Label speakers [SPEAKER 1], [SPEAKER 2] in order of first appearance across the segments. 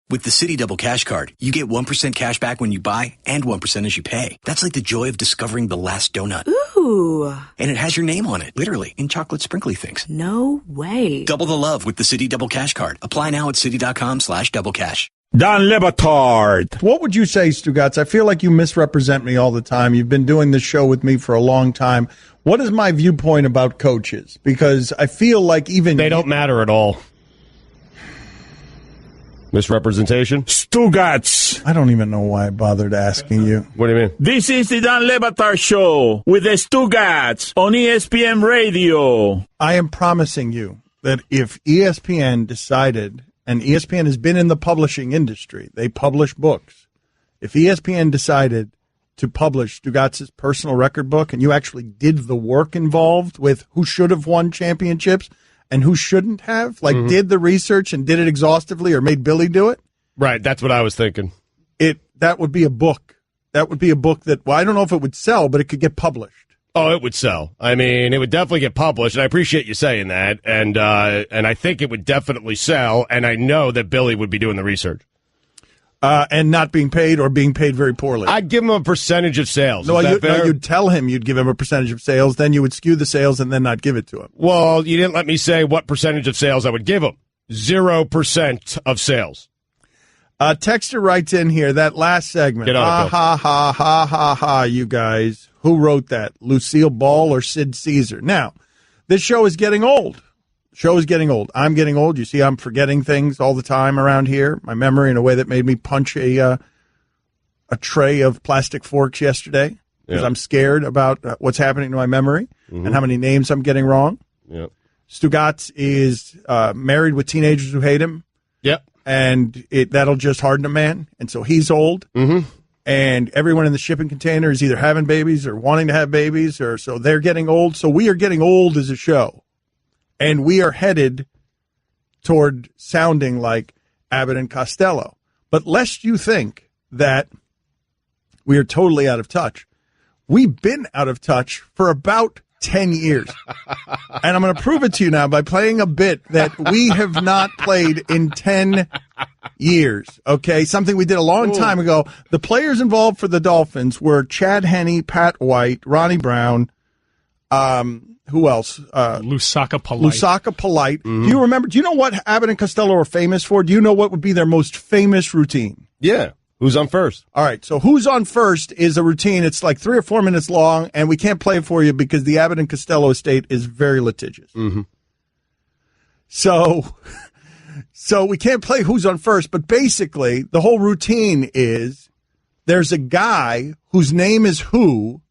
[SPEAKER 1] With the Citi Double Cash Card, you get 1% cash back when you buy and 1% as you pay. That's like the joy of discovering the last donut.
[SPEAKER 2] Ooh.
[SPEAKER 1] And it has your name on it, literally, in chocolate sprinkly things.
[SPEAKER 2] No way.
[SPEAKER 1] Double the love with the Citi Double Cash Card. Apply now at Citi.com/doublecash.
[SPEAKER 3] Don Le Batard.
[SPEAKER 4] What would you say, Stugotz? I feel like you misrepresent me all the time. You've been doing this show with me for a long time. What is my viewpoint about coaches? Because I feel like even...
[SPEAKER 5] They don't matter at all. Misrepresentation?
[SPEAKER 3] Stugotz.
[SPEAKER 4] I don't even know why I bothered asking you.
[SPEAKER 5] What do you mean?
[SPEAKER 3] This is the Don Le Batard Show with the Stugotz on ESPN Radio.
[SPEAKER 4] I am promising you that if ESPN decided, and ESPN has been in the publishing industry, they publish books. If ESPN decided to publish Stugotz's personal record book and you actually did the work involved with who should have won championships and who shouldn't have, like did the research and did it exhaustively or made Billy do it.
[SPEAKER 5] Right, that's what I was thinking.
[SPEAKER 4] That would be a book. That would be a book that, well, I don't know if it would sell, but it could get published.
[SPEAKER 5] Oh, it would sell. I mean, it would definitely get published, and I appreciate you saying that. And I think it would definitely sell, and I know that Billy would be doing the research.
[SPEAKER 4] And not being paid or being paid very poorly.
[SPEAKER 5] I'd give him a percentage of sales.
[SPEAKER 4] No,
[SPEAKER 5] Is that fair?
[SPEAKER 4] you'd tell him you'd give him a percentage of sales, then you would skew the sales and then not give it to him.
[SPEAKER 5] Well, you didn't let me say what percentage of sales I would give him. 0% of sales.
[SPEAKER 4] Texter writes in here, that last segment.
[SPEAKER 5] Get on it, Bill.
[SPEAKER 4] Ha, you guys. Who wrote that? Lucille Ball or Sid Caesar? Now, this show is getting old. I'm getting old. You see, I'm forgetting things all the time around here. My memory in a way that made me punch a tray of plastic forks yesterday because I'm scared about what's happening to my memory and how many names I'm getting wrong.
[SPEAKER 5] Yep.
[SPEAKER 4] Stugotz is married with teenagers who hate him.
[SPEAKER 5] Yep.
[SPEAKER 4] And that'll just harden a man. And so he's old. Mm-hmm. And everyone in the shipping container is either having babies or wanting to have babies, or so they're getting old. So we are getting old as a show. And we are headed toward sounding like Abbott and Costello. But lest you think that we are totally out of touch, we've been out of touch for about 10 years. And I'm going to prove it to you now by playing a bit that we have not played in 10 years. Okay, something we did a long time ago. The players involved for the Dolphins were Chad Henne, Pat White, Ronnie Brown, who else?
[SPEAKER 6] Lusaka Polite.
[SPEAKER 4] Mm-hmm. Do you remember? Do you know what Abbott and Costello are famous for? Do you know what would be their most famous routine?
[SPEAKER 5] Yeah. Who's on first?
[SPEAKER 4] All right. So who's on first is a routine. It's like 3 or 4 minutes long, and we can't play it for you because the Abbott and Costello estate is very litigious.
[SPEAKER 5] Mm-hmm.
[SPEAKER 4] So we can't play who's on first, but basically the whole routine is there's a guy whose name is who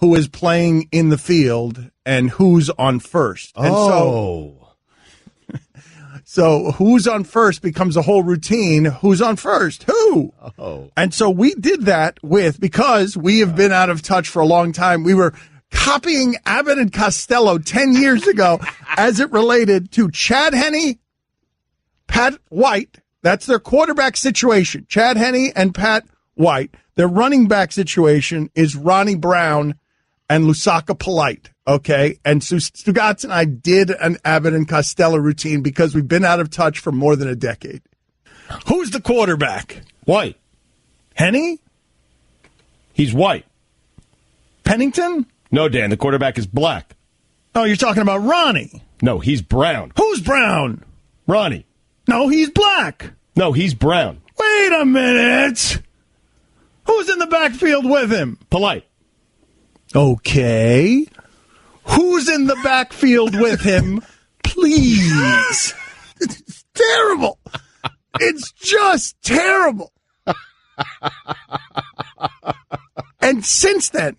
[SPEAKER 4] is playing in the field and who's on first. And so who's on first becomes a whole routine. Who's on first? Who?
[SPEAKER 5] Oh.
[SPEAKER 4] And so we did that because we have been out of touch for a long time. We were copying Abbott and Costello 10 years ago as it related to Chad Henne, Pat White. That's their quarterback situation. Chad Henne and Pat White. Their running back situation is Ronnie Brown and Lusaka Polite, okay? And Stugotz and I did an Abbott and Costello routine because we've been out of touch for more than a decade. Who's the quarterback?
[SPEAKER 5] White.
[SPEAKER 4] Henne?
[SPEAKER 5] He's white.
[SPEAKER 4] Pennington?
[SPEAKER 5] No, Dan, the quarterback is black.
[SPEAKER 4] Oh, you're talking about Ronnie.
[SPEAKER 5] No, he's brown.
[SPEAKER 4] Who's brown?
[SPEAKER 5] Ronnie.
[SPEAKER 4] No, he's black.
[SPEAKER 5] No, he's brown.
[SPEAKER 4] Wait a minute. Who's in the backfield with him?
[SPEAKER 5] Polite.
[SPEAKER 4] Okay. Who's in the backfield with him? Please. It's terrible. It's just terrible. And since then,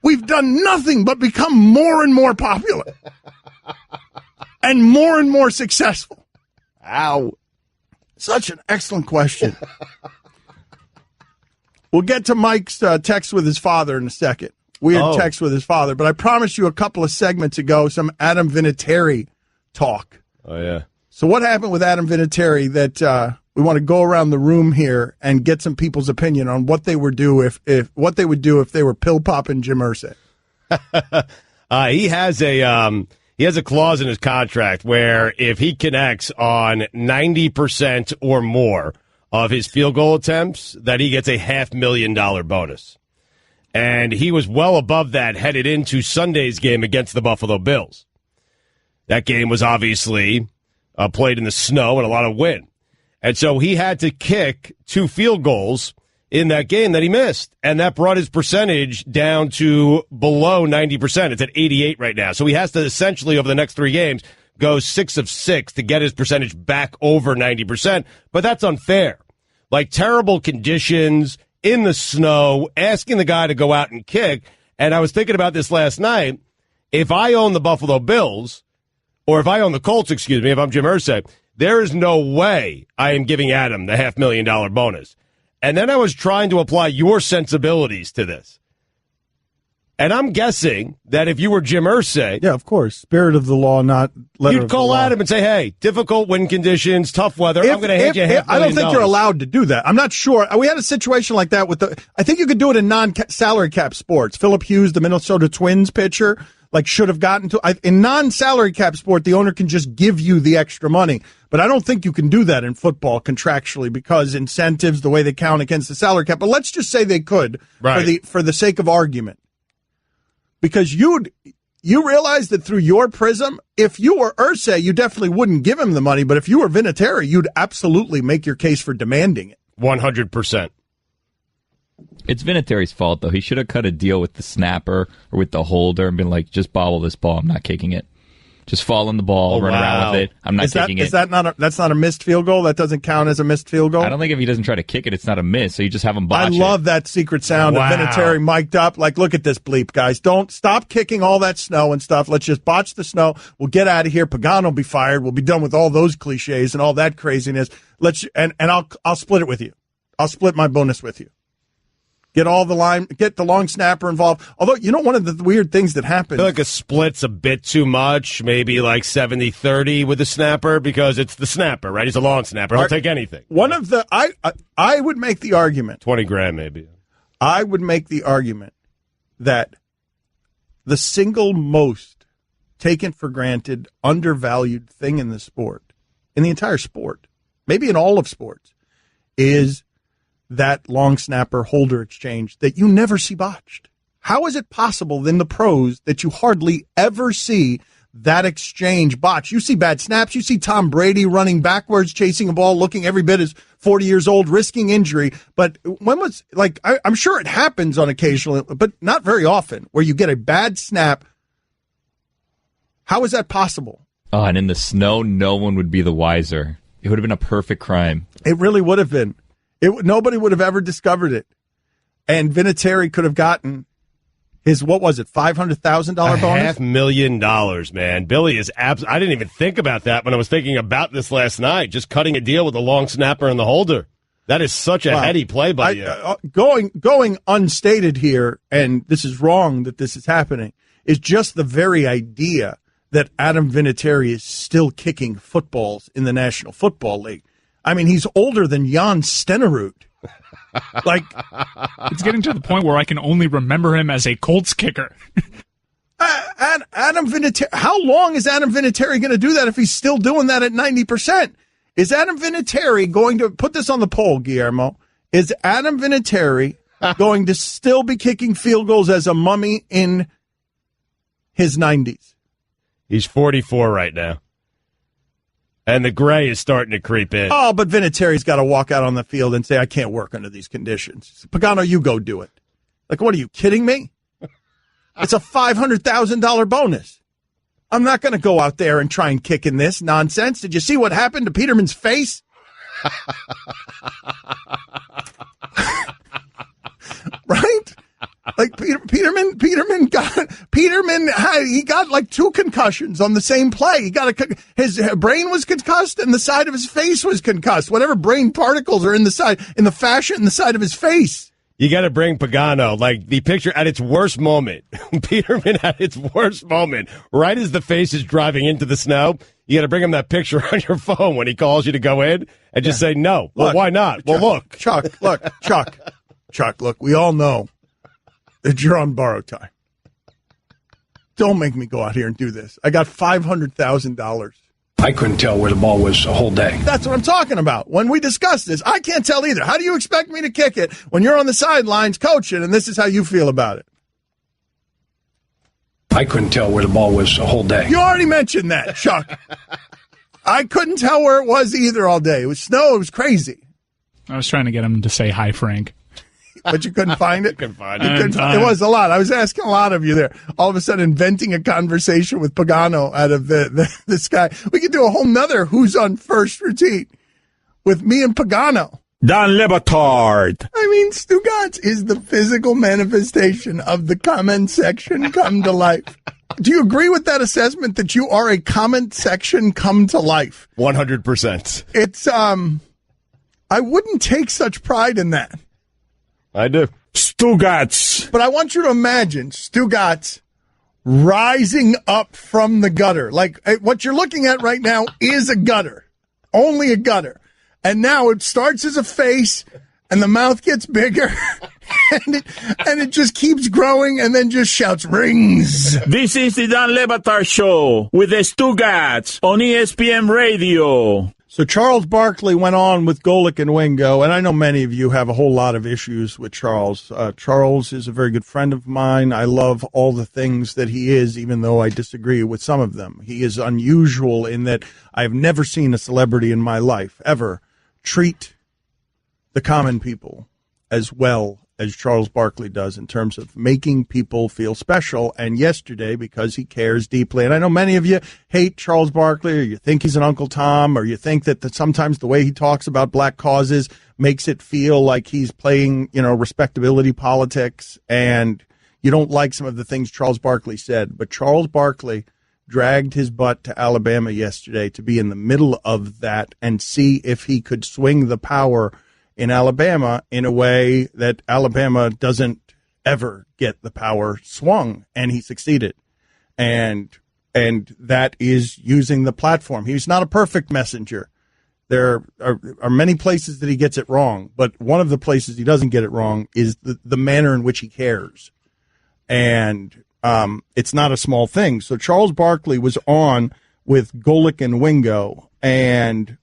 [SPEAKER 4] we've done nothing but become more and more popular and more successful.
[SPEAKER 5] Ow.
[SPEAKER 4] Such an excellent question. We'll get to Mike's text with his father in a second. Weird text with his father. But I promised you a couple of segments ago some Adam Vinatieri talk.
[SPEAKER 5] Oh, yeah.
[SPEAKER 4] So what happened with Adam Vinatieri that we want to go around the room here and get some people's opinion on what they would do if they were pill popping Jim Irsay.
[SPEAKER 5] He has He has a clause in his contract where if he connects on 90% or more of his field goal attempts, that he gets a $500,000 bonus. And he was well above that headed into Sunday's game against the Buffalo Bills. That game was obviously played in the snow and a lot of wind. And so he had to kick 2 field goals in that game that he missed. And that brought his percentage down to below 90%. It's at 88 right now. So he has to essentially, over the next 3 games, go 6 of 6 to get his percentage back over 90%. But that's unfair. Like terrible conditions in the snow, asking the guy to go out and kick. And I was thinking about this last night. If I own the Buffalo Bills, or if I own the Colts, if I'm Jim Irsay, there is no way I am giving Adam the $500,000 bonus. And then I was trying to apply your sensibilities to this. And I'm guessing that if you were Jim Irsay...
[SPEAKER 4] Yeah, of course. Spirit of the law, not letter
[SPEAKER 5] you'd
[SPEAKER 4] of the
[SPEAKER 5] call
[SPEAKER 4] law.
[SPEAKER 5] Adam and say, hey, difficult wind conditions, tough weather, I'm going to hand you $500,000.
[SPEAKER 4] I don't think you're allowed to do that. I'm not sure. We had a situation like that with I think you could do it in non-salary cap sports. Philip Hughes, the Minnesota Twins pitcher, should have gotten to... in non-salary cap sport, the owner can just give you the extra money. But I don't think you can do that in football contractually because incentives, the way they count against the salary cap. But let's just say they could for the sake of argument. Because you realize that through your prism, if you were Irsay, you definitely wouldn't give him the money. But if you were Vinatieri, you'd absolutely make your case for demanding it.
[SPEAKER 5] 100%.
[SPEAKER 2] It's Vinatieri's fault, though. He should have cut a deal with the snapper or with the holder and been like, just bobble this ball. I'm not kicking it. Just fall on the ball, run around with it. I'm not kicking it.
[SPEAKER 4] That's not a missed field goal? That doesn't count as a missed field goal?
[SPEAKER 2] I don't think if he doesn't try to kick it, it's not a miss. So you just have him botch it.
[SPEAKER 4] I love that secret sound of Vinatieri mic'd up. Look at this bleep, guys. Don't stop kicking all that snow and stuff. Let's just botch the snow. We'll get out of here. Pagano will be fired. We'll be done with all those cliches and all that craziness. I'll split it with you. I'll split my bonus with you. Get the long snapper involved. Although, one of the weird things that happens.
[SPEAKER 5] I feel like a split's a bit too much, maybe like 70-30 with the snapper because it's the snapper, right? He's a long snapper. He'll take anything.
[SPEAKER 4] I would make the argument.
[SPEAKER 5] $20,000 maybe.
[SPEAKER 4] I would make the argument that the single most taken for granted, undervalued thing in the entire sport, maybe in all of sports, is that long snapper holder exchange that you never see botched. How is it possible in the pros that you hardly ever see that exchange botched? You see bad snaps. You see Tom Brady running backwards, chasing a ball, looking every bit as 40 years old, risking injury. But I'm sure it happens on occasional, but not very often, where you get a bad snap. How is that possible?
[SPEAKER 2] Oh, and in the snow, no one would be the wiser. It would have been a perfect crime.
[SPEAKER 4] It really would have been. Nobody would have ever discovered it. And Vinatieri could have gotten his, $500,000 bonus?
[SPEAKER 5] $500,000, man. Billy is I didn't even think about that when I was thinking about this last night, just cutting a deal with the long snapper and the holder. That is such a heady play by you.
[SPEAKER 4] Going unstated here, and this is wrong that this is happening, is just the very idea that Adam Vinatieri is still kicking footballs in the National Football League. I mean, he's older than Jan Stenerud.
[SPEAKER 6] It's getting to the point where I can only remember him as a Colts kicker.
[SPEAKER 4] And Adam Vinatieri, how long is Adam Vinatieri going to do that if he's still doing that at 90%? Is Adam Vinatieri going to put this on the poll, Guillermo? Is Adam Vinatieri going to still be kicking field goals as a mummy in his 90s?
[SPEAKER 5] He's 44 right now. And the gray is starting to creep in.
[SPEAKER 4] Oh, but Vinatieri's got to walk out on the field and say, I can't work under these conditions. Pagano, you go do it. What are you, kidding me? It's a $500,000 bonus. I'm not going to go out there and try and kick in this nonsense. Did you see what happened to Peterman's face? Right? Peterman got 2 concussions on the same play. His brain was concussed and the side of his face was concussed. Whatever brain particles are in the side of his face.
[SPEAKER 5] You got to bring Pagano, the picture at its worst moment. Peterman at its worst moment, right as the face is driving into the snow. You got to bring him that picture on your phone when he calls you to go in and just say no. Well, why not?
[SPEAKER 4] Chuck, look, we all know that you're on borrowed time. Don't make me go out here and do this. I got $500,000.
[SPEAKER 7] I couldn't tell where the ball was a whole day.
[SPEAKER 4] That's what I'm talking about. When we discuss this, I can't tell either. How do you expect me to kick it when you're on the sidelines coaching and this is how you feel about it?
[SPEAKER 7] I couldn't tell where the ball was a whole day.
[SPEAKER 4] You already mentioned that, Chuck. I couldn't tell where it was either all day. It was snow. It was crazy.
[SPEAKER 6] I was trying to get him to say hi, Frank.
[SPEAKER 4] But you couldn't find it?
[SPEAKER 5] Couldn't find
[SPEAKER 4] it. It was a lot. I was asking a lot of you there. All of a sudden inventing a conversation with Pagano out of this guy. We could do a whole nother Who's on First routine with me and Pagano.
[SPEAKER 3] Don Le Batard.
[SPEAKER 4] I mean, Stugotz is the physical manifestation of the comment section come to life. Do you agree with that assessment that you are a comment section come to life?
[SPEAKER 5] 100%.
[SPEAKER 4] It's, I wouldn't take such pride in that.
[SPEAKER 5] I do.
[SPEAKER 3] Stugotz.
[SPEAKER 4] But I want you to imagine Stugotz rising up from the gutter. Like what you're looking at right now is a gutter. Only a gutter. And now it starts as a face and the mouth gets bigger and it just keeps growing and then just shouts rings.
[SPEAKER 3] This is the Don Le Batard Show with the Stugotz on ESPN Radio.
[SPEAKER 4] So Charles Barkley went on with Golic and Wingo, and I know many of you have a whole lot of issues with Charles. Charles is a very good friend of mine. I love all the things that he is, even though I disagree with some of them. He is unusual in that I've never seen a celebrity in my life ever treat the common people as well as Charles Barkley does in terms of making people feel special. And yesterday, because he cares deeply, and I know many of you hate Charles Barkley, or you think he's an Uncle Tom, or you think that sometimes the way he talks about black causes makes it feel like he's playing, respectability politics, and you don't like some of the things Charles Barkley said. But Charles Barkley dragged his butt to Alabama yesterday to be in the middle of that and see if he could swing the power in Alabama in a way that Alabama doesn't ever get the power swung, and he succeeded. And that is using the platform. He's not a perfect messenger. There are many places that he gets it wrong, but one of the places he doesn't get it wrong is the manner in which he cares. And it's not a small thing. So Charles Barkley was on with Golic and Wingo, and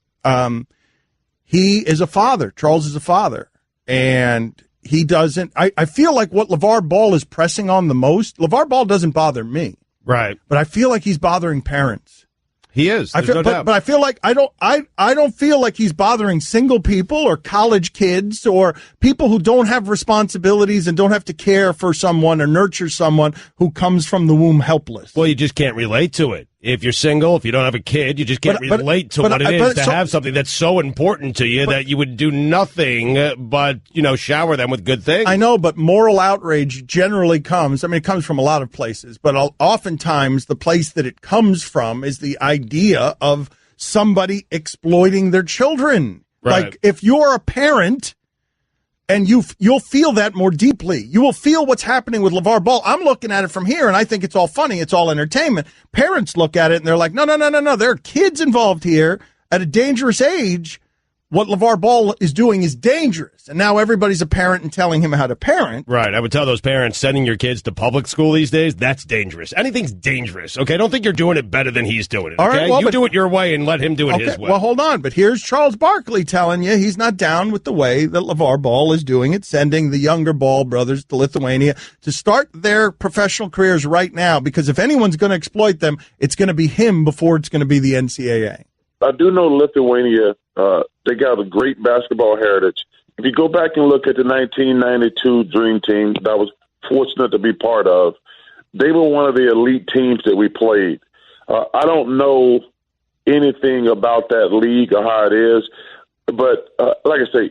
[SPEAKER 4] he is a father. Charles is a father. And he doesn't. I feel like what LeVar Ball is pressing on the most, LeVar Ball doesn't bother me.
[SPEAKER 5] Right.
[SPEAKER 4] But I feel like he's bothering parents.
[SPEAKER 5] He is.
[SPEAKER 4] I feel, but I feel like I don't feel like he's bothering single people or college kids or people who don't have responsibilities and don't have to care for someone or nurture someone who comes from the womb helpless.
[SPEAKER 5] Well, you just can't relate to it. If you're single, if you don't have a kid, you just can't relate to what it is to have something that's so important to you that you would do nothing but, shower them with good things.
[SPEAKER 4] I know, but moral outrage generally comes, it comes from a lot of places, but oftentimes the place that it comes from is the idea of somebody exploiting their children.
[SPEAKER 5] Right.
[SPEAKER 4] Like, if you're a parent, and you'll feel that more deeply. You will feel what's happening with LeVar Ball. I'm looking at it from here, and I think it's all funny. It's all entertainment. Parents look at it, and they're like, no. There are kids involved here at a dangerous age. What LeVar Ball is doing is dangerous. And now everybody's a parent and telling him how to parent.
[SPEAKER 5] Right. I would tell those parents sending your kids to public school these days, that's dangerous. Anything's dangerous, okay? Don't think you're doing it better than he's doing it, okay? All right, well, you do it your way and let him do it his way.
[SPEAKER 4] Well, hold on. But here's Charles Barkley telling you he's not down with the way that LeVar Ball is doing it, sending the younger Ball brothers to Lithuania to start their professional careers right now, because if anyone's going to exploit them, it's going to be him before it's going to be the NCAA.
[SPEAKER 8] I do know Lithuania, they got a great basketball heritage. If you go back and look at the 1992 Dream Team that I was fortunate to be part of, they were one of the elite teams that we played. I don't know anything about that league or how it is, but like I say,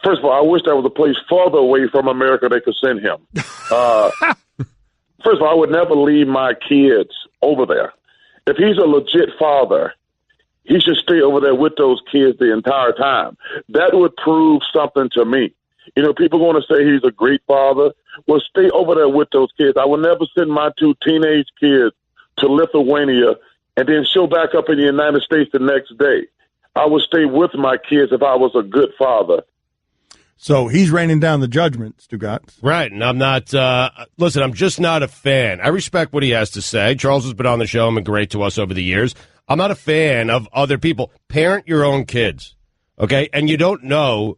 [SPEAKER 8] first of all, I wish there was a place farther away from America they could send him. First of all, I would never leave my kids over there. If he's a legit father, he should stay over there with those kids the entire time. That would prove something to me. People are going to say he's a great father. Well, stay over there with those kids. I would never send my two teenage kids to Lithuania and then show back up in the United States the next day. I would stay with my kids if I was a good father.
[SPEAKER 4] So he's raining down the judgment, Stugatz.
[SPEAKER 5] Right, and I'm not, listen, I'm just not a fan. I respect what he has to say. Charles has been on the show and been great to us over the years. I'm not a fan of other people. Parent your own kids, okay? And you don't know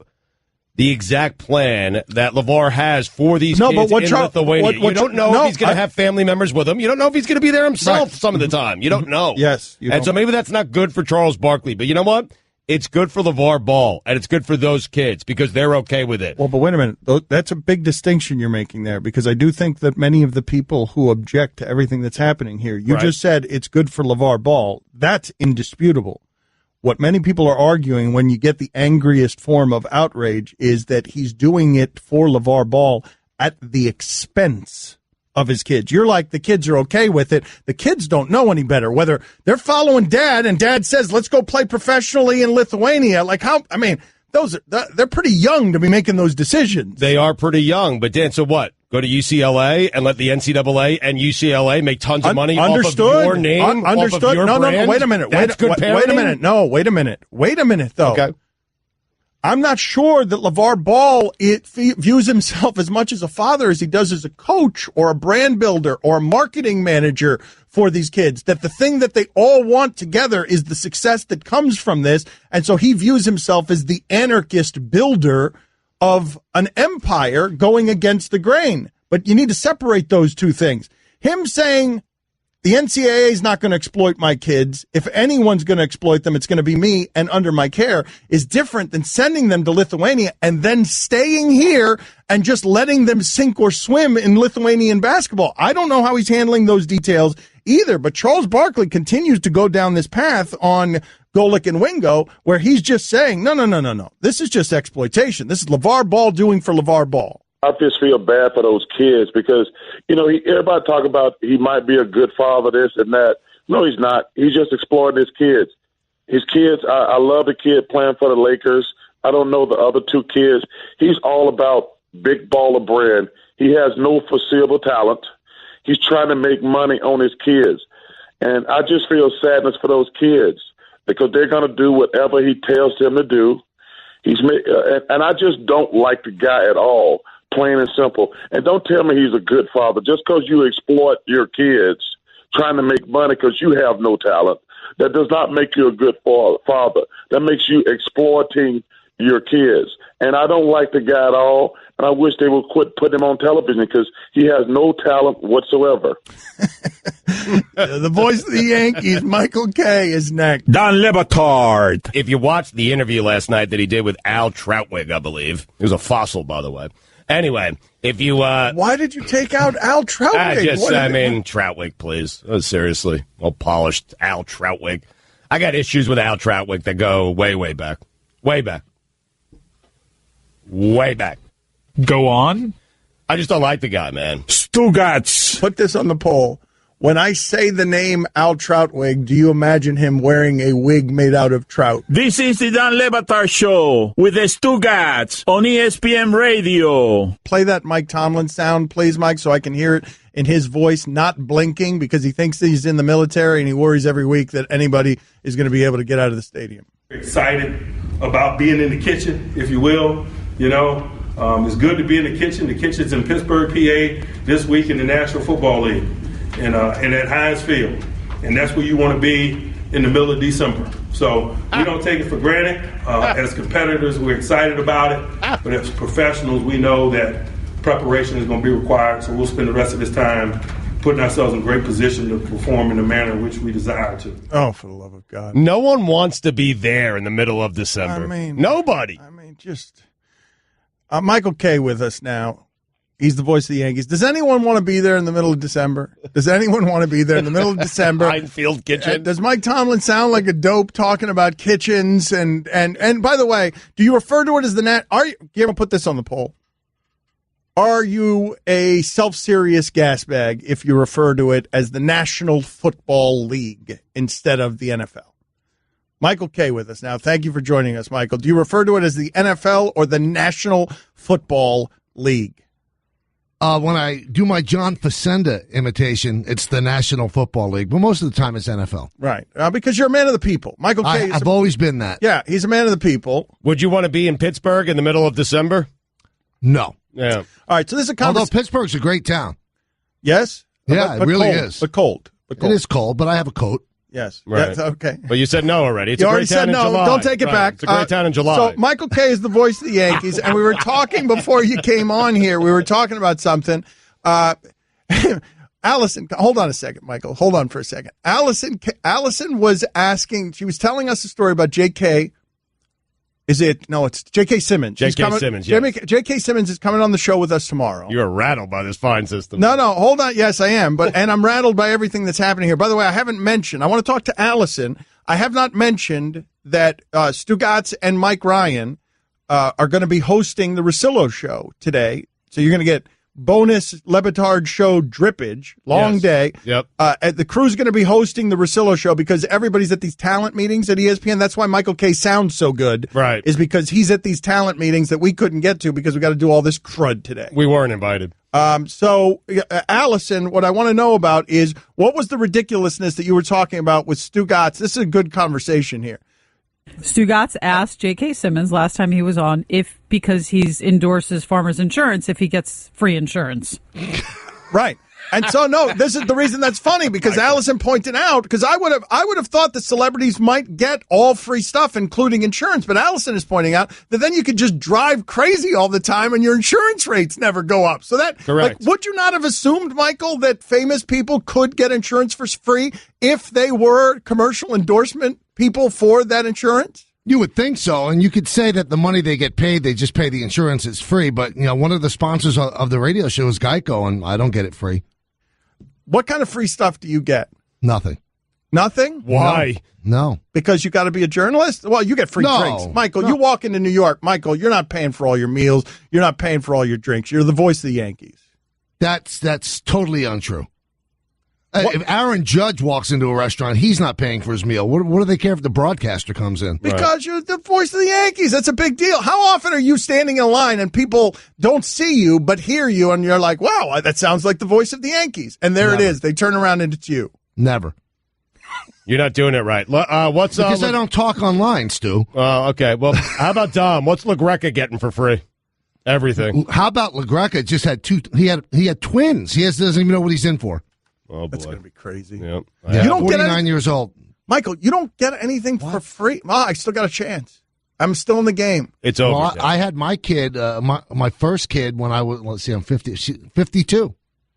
[SPEAKER 5] the exact plan that LeVar has for these kids in Lithuania. You don't know if he's going to have family members with him. You don't know if he's going to be there himself some of the time. You don't know.
[SPEAKER 4] Yes.
[SPEAKER 5] And so maybe that's not good for Charles Barkley. But you know what? It's good for LeVar Ball, and it's good for those kids because they're okay with it.
[SPEAKER 4] Well, but wait a minute. That's a big distinction you're making there, because I do think that many of the people who object to everything that's happening here, you just said it's good for LeVar Ball. That's indisputable. What many people are arguing when you get the angriest form of outrage is that he's doing it for LeVar Ball at the expense of his kids. You're like, the kids are okay with it. The kids don't know any better. Whether they're following dad and dad says, let's go play professionally in Lithuania. Like they're pretty young to be making those decisions.
[SPEAKER 5] They are pretty young. But Dan, so what? Go to UCLA and let the NCAA and UCLA make tons of money off of your name, off of your brand?
[SPEAKER 4] No, wait a minute.
[SPEAKER 5] That's good parenting?
[SPEAKER 4] Wait a minute. No, wait a minute. Wait a minute, though.
[SPEAKER 5] Okay.
[SPEAKER 4] I'm not sure that LeVar Ball views himself as much as a father as he does as a coach or a brand builder or a marketing manager for these kids. That the thing that they all want together is the success that comes from this. And so he views himself as the anarchist builder of an empire going against the grain. But you need to separate those two things. Him saying the NCAA is not going to exploit my kids. If anyone's going to exploit them, it's going to be me and under my care, is different than sending them to Lithuania and then staying here and just letting them sink or swim in Lithuanian basketball. I don't know how he's handling those details either, but Charles Barkley continues to go down this path on Golic and Wingo, where he's just saying, no. This is just exploitation. This is LeVar Ball doing for LeVar Ball.
[SPEAKER 8] I just feel bad for those kids because, everybody talk about he might be a good father, this and that. No, he's not. He's just exploiting his kids. His kids, I love the kid playing for the Lakers. I don't know the other two kids. He's all about big baller brand. He has no foreseeable talent. He's trying to make money on his kids. And I just feel sadness for those kids because they're going to do whatever he tells them to do. And I just don't like the guy at all, plain and simple. And don't tell me he's a good father. Just because you exploit your kids trying to make money because you have no talent, that does not make you a good father. That makes you exploiting your kids. And I don't like the guy at all, and I wish they would quit putting him on television because he has no talent whatsoever.
[SPEAKER 4] The voice of the Yankees, Michael Kay, is next.
[SPEAKER 3] Don Le Batard.
[SPEAKER 5] If you watched the interview last night that he did with Al Troutwig, I believe. He was a fossil, by the way. Anyway, if you...
[SPEAKER 4] Why did you take out Al Troutwig?
[SPEAKER 5] Troutwig, please. Oh, seriously. Well polished Al Troutwig. I got issues with Al Troutwig that go way, way back. Way back. Way back.
[SPEAKER 6] Go on.
[SPEAKER 5] I just don't like the guy, man.
[SPEAKER 3] Stugatz.
[SPEAKER 4] Put this on the poll. When I say the name Al Troutwig, do you imagine him wearing a wig made out of trout?
[SPEAKER 3] This is the Don Le Batard Show with the Stugatz on ESPN Radio.
[SPEAKER 4] Play that Mike Tomlin sound, please, Mike, so I can hear it in his voice, not blinking, because he thinks that he's in the military and he worries every week that anybody is going to be able to get out of the stadium.
[SPEAKER 9] Excited about being in the kitchen, if you will. It's good to be in the kitchen. The kitchen's in Pittsburgh, PA, this week in the National Football League. And at Heinz Field. And that's where you want to be in the middle of December. So we don't take it for granted. As competitors, we're excited about it. But as professionals, we know that preparation is going to be required. So we'll spend the rest of this time putting ourselves in great position to perform in the manner in which we desire to.
[SPEAKER 4] Oh, for the love of God.
[SPEAKER 5] No one wants to be there in the middle of December. Nobody.
[SPEAKER 4] Michael Kay with us now. He's the voice of the Yankees. Does anyone want to be there in the middle of December? Does anyone want to be there in the middle of December?
[SPEAKER 5] Heinfield Kitchen.
[SPEAKER 4] Does Mike Tomlin sound like a dope talking about kitchens? And by the way, do you refer to it as the you ever put this on the poll? Are you a self-serious gas bag if you refer to it as the National Football League instead of the NFL? Michael Kay with us now. Thank you for joining us, Michael. Do you refer to it as the NFL or the National Football League?
[SPEAKER 10] When I do my John Facenda imitation, it's the National Football League, but most of the time it's NFL.
[SPEAKER 4] Right, because you're a man of the people. Michael Kay.
[SPEAKER 10] I've always been that.
[SPEAKER 4] Yeah, he's a man of the people.
[SPEAKER 5] Would you want to be in Pittsburgh in the middle of December?
[SPEAKER 10] No.
[SPEAKER 5] Yeah.
[SPEAKER 4] All right, so this is a
[SPEAKER 10] Although
[SPEAKER 4] conversation.
[SPEAKER 10] Pittsburgh's a great town.
[SPEAKER 4] Yes?
[SPEAKER 10] Yeah, it really
[SPEAKER 4] cold,
[SPEAKER 10] is.
[SPEAKER 4] But cold.
[SPEAKER 10] It is cold, but I have a coat.
[SPEAKER 4] Yes.
[SPEAKER 5] Right.
[SPEAKER 4] Yeah, okay.
[SPEAKER 5] But you said no already. It's
[SPEAKER 4] You
[SPEAKER 5] a
[SPEAKER 4] already
[SPEAKER 5] great town
[SPEAKER 4] said
[SPEAKER 5] in
[SPEAKER 4] no.
[SPEAKER 5] July.
[SPEAKER 4] Don't take it
[SPEAKER 5] Right.
[SPEAKER 4] back.
[SPEAKER 5] It's a great town in July.
[SPEAKER 4] So Michael Kay is the voice of the Yankees, and we were talking before you came on here. We were talking about something. Allison, hold on a second, Michael. Hold on for a second. Allison was asking. She was telling us a story about J.K. Is it? No, it's J.K. Simmons.
[SPEAKER 5] J.K. Simmons, yes.
[SPEAKER 4] J.K. Simmons is coming on the show with us tomorrow.
[SPEAKER 5] You're rattled by this fine system.
[SPEAKER 4] No, hold on. Yes, I am. And I'm rattled by everything that's happening here. By the way, I haven't mentioned, I want to talk to Allison. I have not mentioned that Stu Gatz and Mike Ryan are going to be hosting the Russillo show today. So you're going to get bonus Le Batard show drippage, long day.
[SPEAKER 5] Yep.
[SPEAKER 4] The crew's going to be hosting the Russillo show because everybody's at these talent meetings at ESPN. That's why Michael Kay sounds so good.
[SPEAKER 5] Right.
[SPEAKER 4] Is because he's at these talent meetings that we couldn't get to because we got to do all this crud today.
[SPEAKER 5] We weren't invited.
[SPEAKER 4] So, Allison, what I want to know about is what was the ridiculousness that you were talking about with Stu Gatz? This is a good conversation here.
[SPEAKER 11] Stu Gatz asked J.K. Simmons last time he was on because he's endorses Farmers Insurance, if he gets free insurance.
[SPEAKER 4] Right. And so, no, this is the reason that's funny, because Allison pointed out, because I would have thought that celebrities might get all free stuff, including insurance. But Allison is pointing out that then you could just drive crazy all the time and your insurance rates never go up. So that,
[SPEAKER 5] correct.
[SPEAKER 4] Like, would you not have assumed, Michael, that famous people could get insurance for free if they were commercial endorsement people for that insurance?
[SPEAKER 10] You would think so, and you could say that the money they get paid, they just pay the insurance, it's free. But, one of the sponsors of the radio show is Geico, and I don't get it free.
[SPEAKER 4] What kind of free stuff do you get?
[SPEAKER 10] Nothing.
[SPEAKER 4] Nothing?
[SPEAKER 5] Why?
[SPEAKER 10] No.
[SPEAKER 4] Because you got to be a journalist? Well, you get free drinks. Michael, you walk into New York. Michael, you're not paying for all your meals. You're not paying for all your drinks. You're the voice of the Yankees.
[SPEAKER 10] That's totally untrue. If Aaron Judge walks into a restaurant, he's not paying for his meal. What do they care if the broadcaster comes in?
[SPEAKER 4] Because you're the voice of the Yankees. That's a big deal. How often are you standing in line and people don't see you but hear you, and you're like, wow, that sounds like the voice of the Yankees. And there
[SPEAKER 10] Never.
[SPEAKER 4] it is. They turn around and it's you.
[SPEAKER 10] Never.
[SPEAKER 5] You're not doing it right. What's
[SPEAKER 10] Because I don't talk online, Stu.
[SPEAKER 5] Okay. Well, how about Dom? What's LaGreca getting for free? Everything.
[SPEAKER 10] How about LaGreca just had he had twins. He doesn't even know what he's in for.
[SPEAKER 5] Oh, boy.
[SPEAKER 4] That's going to be crazy.
[SPEAKER 5] Yep.
[SPEAKER 10] You don't 49 years old.
[SPEAKER 4] Michael, you don't get anything for free. Oh, I still got a chance. I'm still in the game.
[SPEAKER 5] It's over.
[SPEAKER 10] Well, I had my kid, my first kid, when I was, let's see, I'm 52.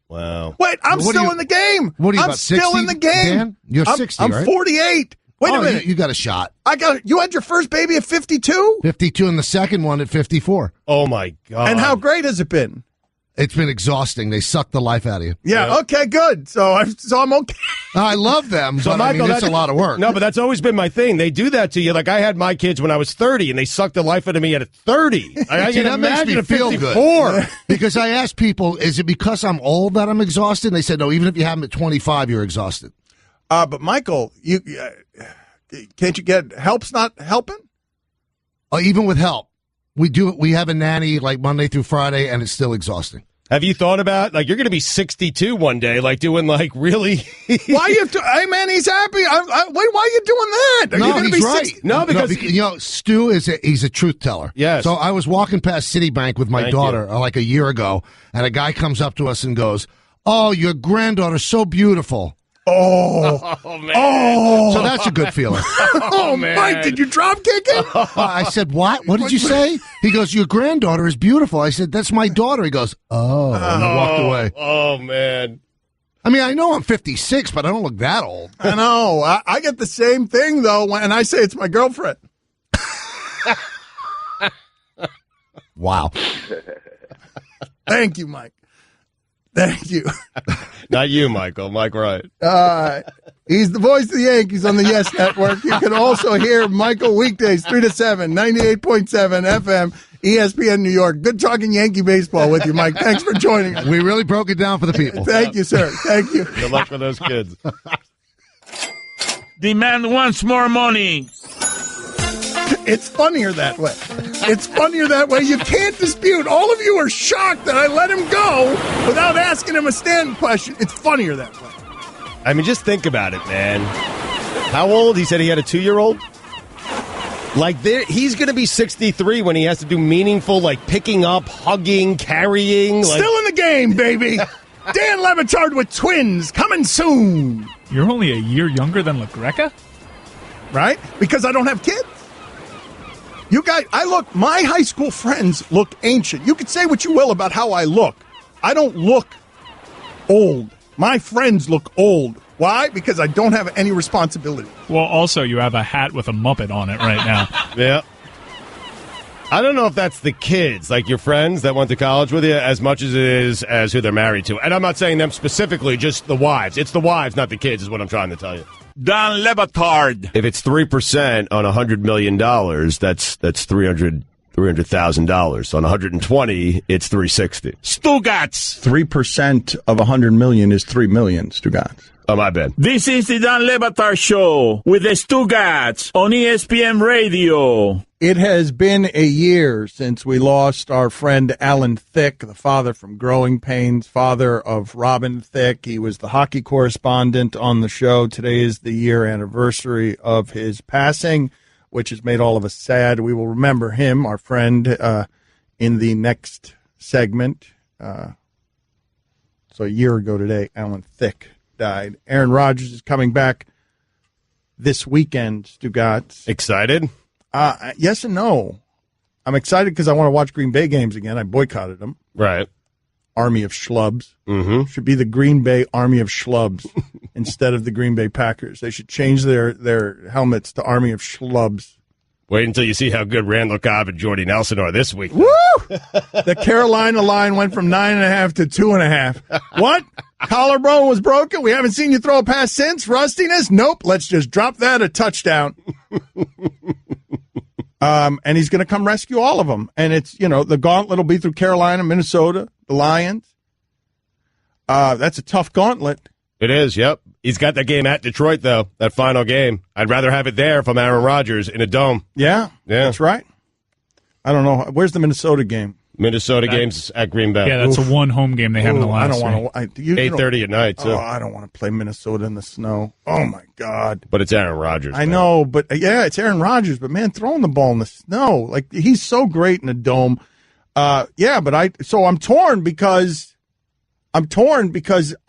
[SPEAKER 5] Wow.
[SPEAKER 4] Wait, I'm still in the game.
[SPEAKER 10] What are you,
[SPEAKER 4] I'm
[SPEAKER 10] about
[SPEAKER 4] still
[SPEAKER 10] 60,
[SPEAKER 4] in the game.
[SPEAKER 10] Dan? You're 60,
[SPEAKER 4] I'm
[SPEAKER 10] right?
[SPEAKER 4] 48. Wait a minute.
[SPEAKER 10] You got a shot.
[SPEAKER 4] You had your first baby at 52?
[SPEAKER 10] 52 and the second one at 54.
[SPEAKER 5] Oh, my God.
[SPEAKER 4] And how great has it been?
[SPEAKER 10] It's been exhausting. They suck the life out of you.
[SPEAKER 4] Yeah. Okay, good. So I'm okay.
[SPEAKER 10] I love them,
[SPEAKER 5] So,
[SPEAKER 10] but
[SPEAKER 5] Michael,
[SPEAKER 10] it's a lot of work.
[SPEAKER 5] No, but that's always been my thing. They do that to you. Like, I had my kids when I was 30, and they sucked the life out of me at 30. I
[SPEAKER 10] See,
[SPEAKER 5] can
[SPEAKER 10] that makes
[SPEAKER 5] imagine
[SPEAKER 10] me
[SPEAKER 5] at
[SPEAKER 10] feel
[SPEAKER 5] 54.
[SPEAKER 10] good. Because I asked people, is it because I'm old that I'm exhausted? And they said, no, even if you have them at 25, you're exhausted.
[SPEAKER 4] But Michael, you can't you get help's not helping?
[SPEAKER 10] Even with help. We have a nanny like Monday through Friday, and it's still exhausting.
[SPEAKER 5] Have you thought about, like, you're going to be 62 one day, like, doing, like, really?
[SPEAKER 4] Why you have to? Hey, man, he's happy. Wait, why are you doing that? Are you
[SPEAKER 10] No,
[SPEAKER 4] gonna
[SPEAKER 10] he's
[SPEAKER 4] be
[SPEAKER 10] right.
[SPEAKER 4] 60?
[SPEAKER 5] No, because
[SPEAKER 10] Stu he's a truth teller.
[SPEAKER 5] Yes.
[SPEAKER 10] So I was walking past Citibank with my
[SPEAKER 5] Thank
[SPEAKER 10] daughter like a year ago, and a guy comes up to us and goes, "Oh, your granddaughter's so beautiful."
[SPEAKER 4] Oh,
[SPEAKER 5] man.
[SPEAKER 4] Oh,
[SPEAKER 10] So that's a good feeling.
[SPEAKER 4] oh,
[SPEAKER 5] man.
[SPEAKER 4] Mike, did you drop kick it?
[SPEAKER 10] I said, "What? What did you say?" He goes, "Your granddaughter is beautiful." I said, "That's my daughter." He goes, "Oh," and I walked away.
[SPEAKER 5] Oh, man.
[SPEAKER 10] I mean, I know I'm 56, but I don't look that old.
[SPEAKER 4] I know. I get the same thing though when I say it's my girlfriend.
[SPEAKER 10] Wow.
[SPEAKER 4] Thank you, Mike. Thank you.
[SPEAKER 5] Not you, Michael. Mike Wright.
[SPEAKER 4] He's the voice of the Yankees on the Yes Network. You can also hear Michael weekdays 3 to 7, 98.7 FM, ESPN New York. Good talking Yankee baseball with you, Mike. Thanks for joining us.
[SPEAKER 10] We really broke it down for the people.
[SPEAKER 4] Thank you, sir. Thank you.
[SPEAKER 5] Good luck with those kids.
[SPEAKER 3] Demand once more money.
[SPEAKER 4] It's funnier that way. It's funnier that way. You can't dispute. All of you are shocked that I let him go without asking him a stand question. It's funnier that way.
[SPEAKER 5] I mean, just think about it, man. How old? He said he had a 2-year-old? Like, he's going to be 63 when he has to do meaningful, like, picking up, hugging, carrying. Like...
[SPEAKER 4] Still in the game, baby. Dan Le Batard with Twins, coming soon.
[SPEAKER 6] You're only a year younger than LaGreca?
[SPEAKER 4] Right? Because I don't have kids. You guys, my high school friends look ancient. You could say what you will about how I look. I don't look old. My friends look old. Why? Because I don't have any responsibility.
[SPEAKER 6] Well, also, you have a hat with a Muppet on it right now.
[SPEAKER 5] Yeah. I don't know if that's the kids, like your friends that went to college with you, as much as it is as who they're married to. And I'm not saying them specifically, just the wives. It's the wives, not the kids, is what I'm trying to tell you.
[SPEAKER 3] Dan Le Batard.
[SPEAKER 5] If it's 3% on $100 million, that's $300,000. On 120, it's 360.
[SPEAKER 3] Stugats.
[SPEAKER 4] 3% of 100 million is 3 million, Stugats.
[SPEAKER 5] Oh, my bad.
[SPEAKER 3] This is the Dan Le Batard Show with the Stugats on ESPN Radio.
[SPEAKER 4] It has been a year since we lost our friend Alan Thicke, the father from Growing Pains, father of Robin Thicke. He was the hockey correspondent on the show. Today is the year anniversary of his passing, which has made all of us sad. We will remember him, our friend, in the next segment. So a year ago today, Alan Thicke died. Aaron Rodgers is coming back this weekend, Stugats.
[SPEAKER 5] Excited?
[SPEAKER 4] Yes and no. I'm excited because I want to watch Green Bay games again. I boycotted them.
[SPEAKER 5] Right.
[SPEAKER 4] Army of Schlubs.
[SPEAKER 5] Mm-hmm.
[SPEAKER 4] Should be the Green Bay Army of Schlubs instead of the Green Bay Packers. They should change their helmets to Army of Schlubs.
[SPEAKER 5] Wait until you see how good Randall Cobb and Jordy Nelson are this week.
[SPEAKER 4] Woo! The Carolina line went from 9.5 to 2.5. What? Collarbone was broken? We haven't seen you throw a pass since? Rustiness? Nope. Let's just drop that a touchdown. And he's going to come rescue all of them. And it's, the gauntlet will be through Carolina, Minnesota, the Lions. That's a tough gauntlet.
[SPEAKER 5] It is, yep. He's got that game at Detroit, though, that final game. I'd rather have it there if I'm Aaron Rodgers in a dome.
[SPEAKER 4] Yeah, that's right. I don't know. Where's the Minnesota game?
[SPEAKER 5] Minnesota game's at Green Bay.
[SPEAKER 6] Yeah, that's a one home game they have in the last.
[SPEAKER 4] I don't want to.
[SPEAKER 5] 8:30 at night. So.
[SPEAKER 4] Oh, I don't want to play Minnesota in the snow. Oh my God!
[SPEAKER 5] But it's Aaron Rodgers.
[SPEAKER 4] I know, but it's Aaron Rodgers. But man, throwing the ball in the snow, like he's so great in a dome. But I'm torn because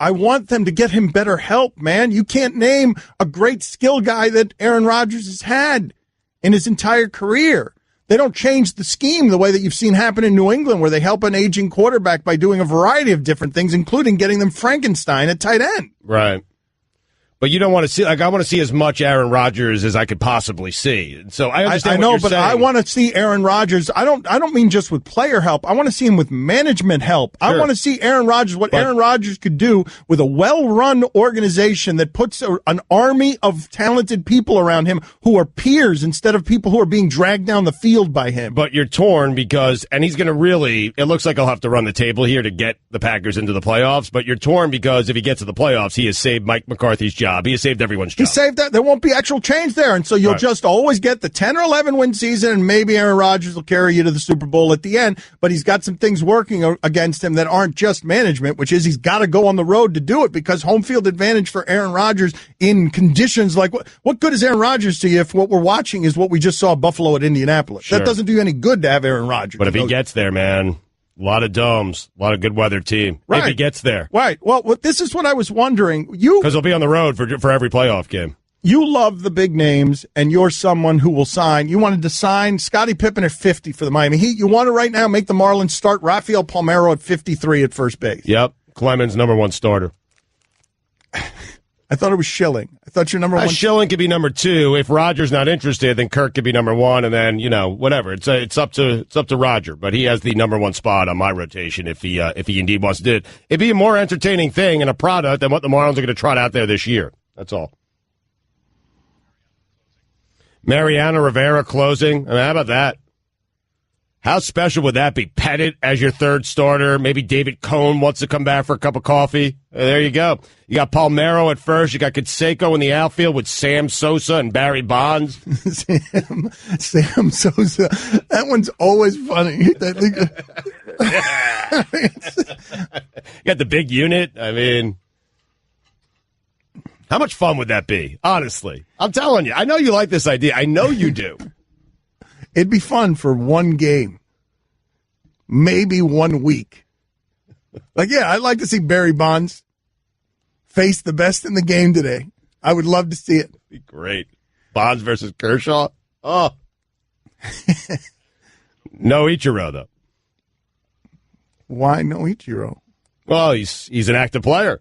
[SPEAKER 4] I want them to get him better help. Man, you can't name a great skill guy that Aaron Rodgers has had in his entire career. They don't change the scheme the way that you've seen happen in New England, where they help an aging quarterback by doing a variety of different things, including getting them Frankenstein at tight end.
[SPEAKER 5] Right. But you don't want to see, I want to see as much Aaron Rodgers as I could possibly see. So I understand what you're saying.
[SPEAKER 4] I want to see Aaron Rodgers. I don't mean just with player help. I want to see him with management help. Sure. I want to see Aaron Rodgers, Aaron Rodgers could do with a well-run organization that puts an army of talented people around him who are peers instead of people who are being dragged down the field by him.
[SPEAKER 5] But you're torn because, and he's going to really, it looks like he'll have to run the table here to get the Packers into the playoffs, but you're torn because if he gets to the playoffs, he has saved Mike McCarthy's job. He has saved everyone's job.
[SPEAKER 4] He saved that. There won't be actual change there. And so you'll just always get the 10 or 11 win season, and maybe Aaron Rodgers will carry you to the Super Bowl at the end. But he's got some things working against him that aren't just management, which is he's got to go on the road to do it because home field advantage for Aaron Rodgers in conditions like what good is Aaron Rodgers to you if what we're watching is what we just saw Buffalo at Indianapolis? Sure. That doesn't do you any good to have Aaron Rodgers.
[SPEAKER 5] But if he gets there, man. A lot of domes, a lot of good weather team. Right. If he gets there.
[SPEAKER 4] Right. Well, this is what I was wondering. Because
[SPEAKER 5] he'll be on the road for every playoff game.
[SPEAKER 4] You love the big names, and you're someone who will sign. You wanted to sign Scottie Pippen at 50 for the Miami Heat. You want to right now make the Marlins start Rafael Palmeiro at 53 at first base.
[SPEAKER 5] Yep. Clemens, number one starter.
[SPEAKER 4] I thought it was Schilling. I thought your number one.
[SPEAKER 5] Schilling could be number two. If Roger's not interested, then Kirk could be number one, and then whatever. It's up to Roger, but he has the number one spot on my rotation if he indeed wants to do it. It'd be a more entertaining thing and a product than what the Marlins are going to trot out there this year. That's all. Mariano Rivera closing. I mean, how about that? How special would that be? Pettit as your third starter. Maybe David Cohn wants to come back for a cup of coffee. There you go. You got Palmeiro at first. You got Canseco in the outfield with Sam Sosa and Barry Bonds.
[SPEAKER 4] Sam Sosa. That one's always funny.
[SPEAKER 5] You got the big unit. I mean, how much fun would that be? Honestly. I'm telling you. I know you like this idea. I know you do.
[SPEAKER 4] It'd be fun for one game, maybe 1 week. Like, yeah, I'd like to see Barry Bonds face the best in the game today. I would love to see it.
[SPEAKER 5] Be great. Bonds versus Kershaw. Oh, no Ichiro though.
[SPEAKER 4] Why no Ichiro?
[SPEAKER 5] Well, he's an active player.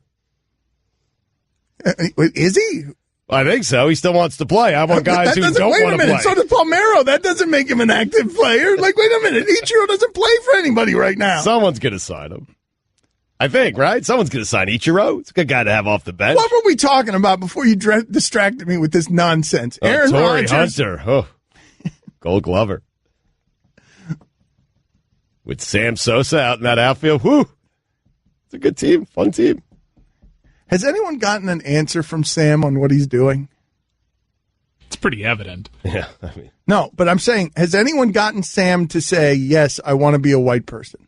[SPEAKER 4] Is he?
[SPEAKER 5] I think so. He still wants to play. I want guys who don't want to play.
[SPEAKER 4] So does Palmeiro. That doesn't make him an active player. Like, wait a minute. Ichiro doesn't play for anybody right now.
[SPEAKER 5] Someone's going to sign him. I think, right? Someone's going to sign Ichiro. It's a good guy to have off the bench.
[SPEAKER 4] What were we talking about before you distracted me with this nonsense? Aaron
[SPEAKER 5] Torrey
[SPEAKER 4] Rodgers.
[SPEAKER 5] Hunter. Oh. Gold Glover. With Sam Sosa out in that outfield. Whoo. It's a good team. Fun team.
[SPEAKER 4] Has anyone gotten an answer from Sam on what he's doing?
[SPEAKER 6] It's pretty evident.
[SPEAKER 5] Yeah. I mean,
[SPEAKER 4] no, but I'm saying, has anyone gotten Sam to say, yes, I want to be a white person?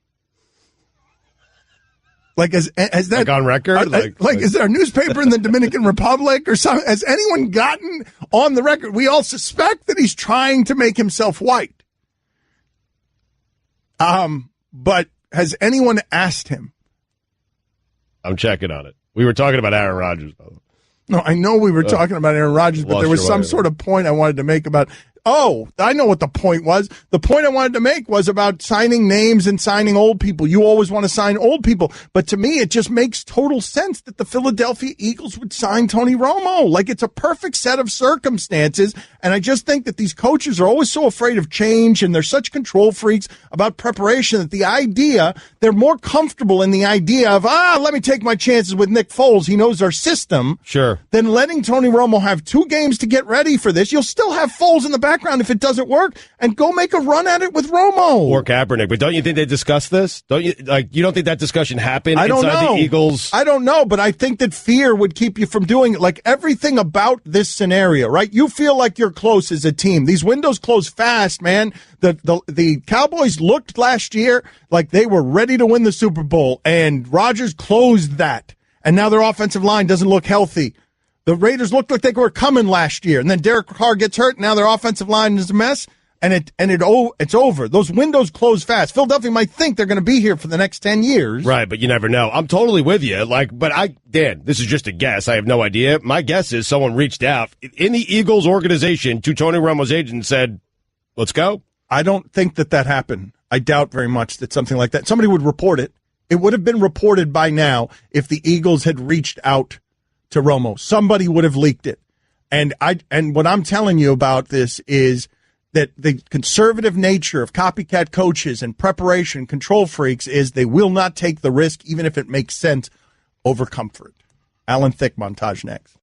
[SPEAKER 4] Like, has that
[SPEAKER 5] like on record?
[SPEAKER 4] Is there a newspaper in the Dominican Republic or something? Has anyone gotten on the record? We all suspect that he's trying to make himself white. But has anyone asked him?
[SPEAKER 5] I'm checking on it. We were talking about Aaron Rodgers, by the way.
[SPEAKER 4] No, I know we were talking about Aaron Rodgers, but there was some sort of point I wanted to make about. Oh, I know what the point was. The point I wanted to make was about signing names and signing old people. You always want to sign old people. But to me, it just makes total sense that the Philadelphia Eagles would sign Tony Romo. Like, it's a perfect set of circumstances. And I just think that these coaches are always so afraid of change, and they're such control freaks about preparation that they're more comfortable in the idea of, let me take my chances with Nick Foles. He knows our system.
[SPEAKER 5] Sure.
[SPEAKER 4] Than letting Tony Romo have 2 games to get ready for this. You'll still have Foles in the background if it doesn't work, and go make a run at it with Romo
[SPEAKER 5] or Kaepernick. But don't you think they discussed this? You don't think that discussion happened
[SPEAKER 4] inside
[SPEAKER 5] the Eagles?
[SPEAKER 4] I don't know, but I think that fear would keep you from doing it. Like, everything about this scenario, right? You feel like you're close as a team. These windows close fast, man. The Cowboys looked last year like they were ready to win the Super Bowl, and Rodgers closed that, and now their offensive line doesn't look healthy. The Raiders looked like they were coming last year, and then Derek Carr gets hurt, and now their offensive line is a mess, and it's over. Those windows close fast. Philadelphia might think they're going to be here for the next 10 years.
[SPEAKER 5] Right, but you never know. I'm totally with you. Dan, this is just a guess. I have no idea. My guess is someone reached out in the Eagles organization to Tony Romo's agent and said, let's go.
[SPEAKER 4] I don't think that happened. I doubt very much that something like that. Somebody would report it. It would have been reported by now if the Eagles had reached out to Romo. Somebody would have leaked it. And what I'm telling you about this is that the conservative nature of copycat coaches and preparation control freaks is they will not take the risk, even if it makes sense, over comfort. Alan Thicke, montage next.